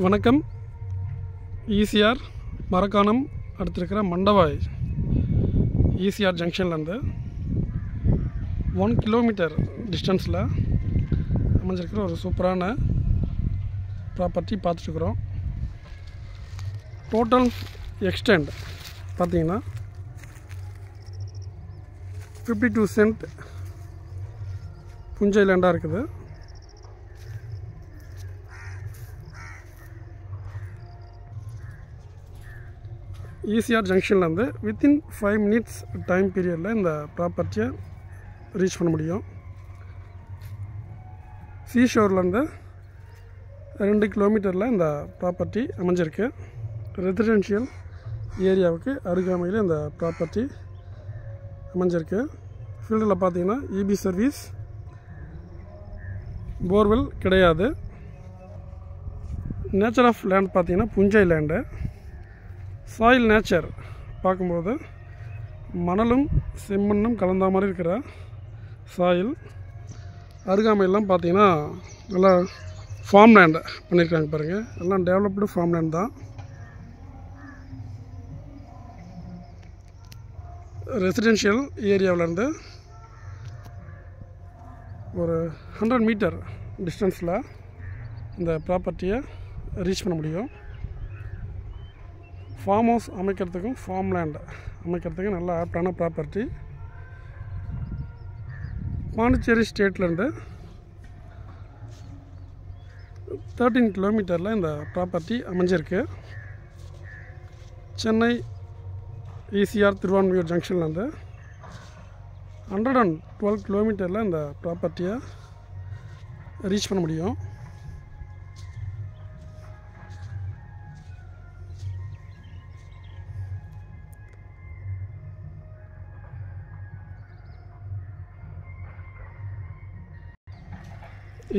வணக்கம். ECR Marakkanam அடுத்திருக்கிற மண்டவாய் ECR ஜங்ஷன்லேருந்து 1 kilometre டிஸ்டன்ஸில் அமைஞ்சிருக்கிற ஒரு சூப்பரான ப்ராப்பர்ட்டி பார்த்துட்ருக்குறோம். டோட்டல் எக்ஸ்டெண்ட் பார்த்தீங்கன்னா 52 சென்ட் புஞ்சை லேண்டாக இருக்குது. ஈசிஆர் ஜங்ஷன்லேருந்து வித்தின் 5 மினிட்ஸ் டைம் பீரியடில் இந்த ப்ராப்பர்ட்டியை ரீச் பண்ண முடியும். சீஷோர்லேருந்து 2 கிலோமீட்டரில் இந்த ப்ராப்பர்ட்டி அமைஞ்சிருக்கு. ரெசிடென்ஷியல் ஏரியாவுக்கு அருகாமையில் இந்த ப்ராப்பர்ட்டி அமைஞ்சிருக்கு. ஃபீல்டில் பார்த்தீங்கன்னா இபி சர்வீஸ், போர்வெல் கிடையாது. நேச்சர் ஆஃப் லேண்ட் பார்த்தீங்கன்னா புஞ்சை லேண்டு. சாயில் நேச்சர் பார்க்கும்போது மணலும் செம்மண்ணும் கலந்த மாதிரி இருக்கிற சாயில். அருகாமையெல்லாம் பார்த்தீங்கன்னா நல்லா ஃபார்ம் லேண்டு பண்ணியிருக்காங்க பாருங்கள். எல்லாம் டெவலப்டு ஃபார்ம் லேண்ட் தான். ரெசிடென்ஷியல் ஏரியாவிலேருந்து ஒரு 100 மீட்டர் டிஸ்டன்ஸில் இந்த ப்ராப்பர்ட்டியை ரீச் பண்ண முடியும். ஃபார்ம் ஹவுஸ் அமைக்கிறதுக்கும் ஃபார்ம் லேண்ட் அமைக்கிறதுக்கும் நல்ல ஆப்டான ப்ராப்பர்ட்டி. பாண்டிச்சேரி ஸ்டேட்லேருந்து 13 கிலோமீட்டரில் இந்த ப்ராப்பர்ட்டி அமைஞ்சிருக்கு. சென்னை ஈசிஆர் திருவான்மியூர் ஜங்ஷன்லேருந்து 112 கிலோமீட்டரில் இந்த ப்ராப்பர்ட்டியை ரீச் பண்ண முடியும்.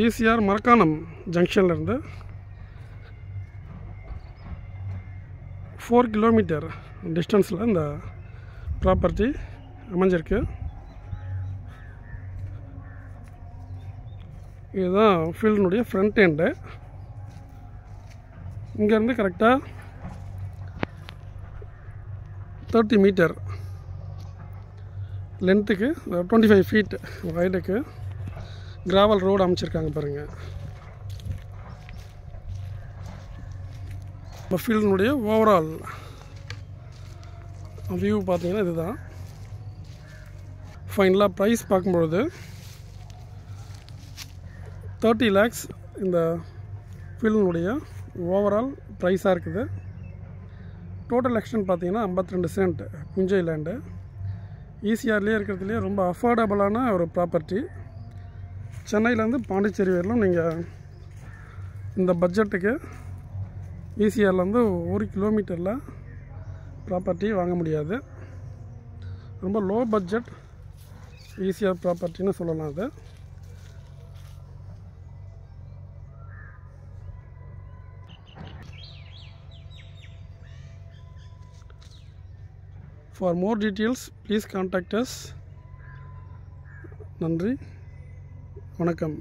ஈசிஆர் மரக்காணம் ஜங்ஷன்லேருந்து 4 கிலோமீட்டர் டிஸ்டன்ஸில் இந்த ப்ராப்பர்ட்டி அமைஞ்சிருக்கு. இதுதான் ஃபீல்டினுடைய ஃப்ரண்ட் எண்டு. இங்கேருந்து கரெக்டாக 30 மீட்டர் லென்த்துக்கு 25 ஃபீட் வைடுக்கு கிராவல் ரோடு அமைச்சிருக்காங்க பாருங்கள். இப்போ ஃபீல்டினுடைய ஓவரால் வியூ பார்த்தீங்கன்னா இதுதான். ஃபைனலாக ப்ரைஸ் பார்க்கும்பொழுது 30 lakhs இந்த ஃபீல்டினுடைய ஓவரால் ப்ரைஸாக இருக்குது. டோட்டல் எக்ஸ்டென்ட் பார்த்தீங்கன்னா 52 சென்ட் புஞ்சை லேண்டு. ஈசிஆர்லேயே இருக்கிறதுலேயே ரொம்ப அஃபோர்டபுளான ஒரு ப்ராப்பர்ட்டி. சென்னையிலேருந்து பாண்டிச்சேரி வரலும் நீங்கள் இந்த பட்ஜெட்டுக்கு ஈசிஆர்லேருந்து 1 கிலோமீட்டரில் ப்ராப்பர்ட்டி வாங்க முடியாது. ரொம்ப லோ பட்ஜெட் ஈசிஆர் ப்ராப்பர்ட்டின்னு சொல்லலாம். அது For more details, please contact us. நன்றி, வணக்கம்.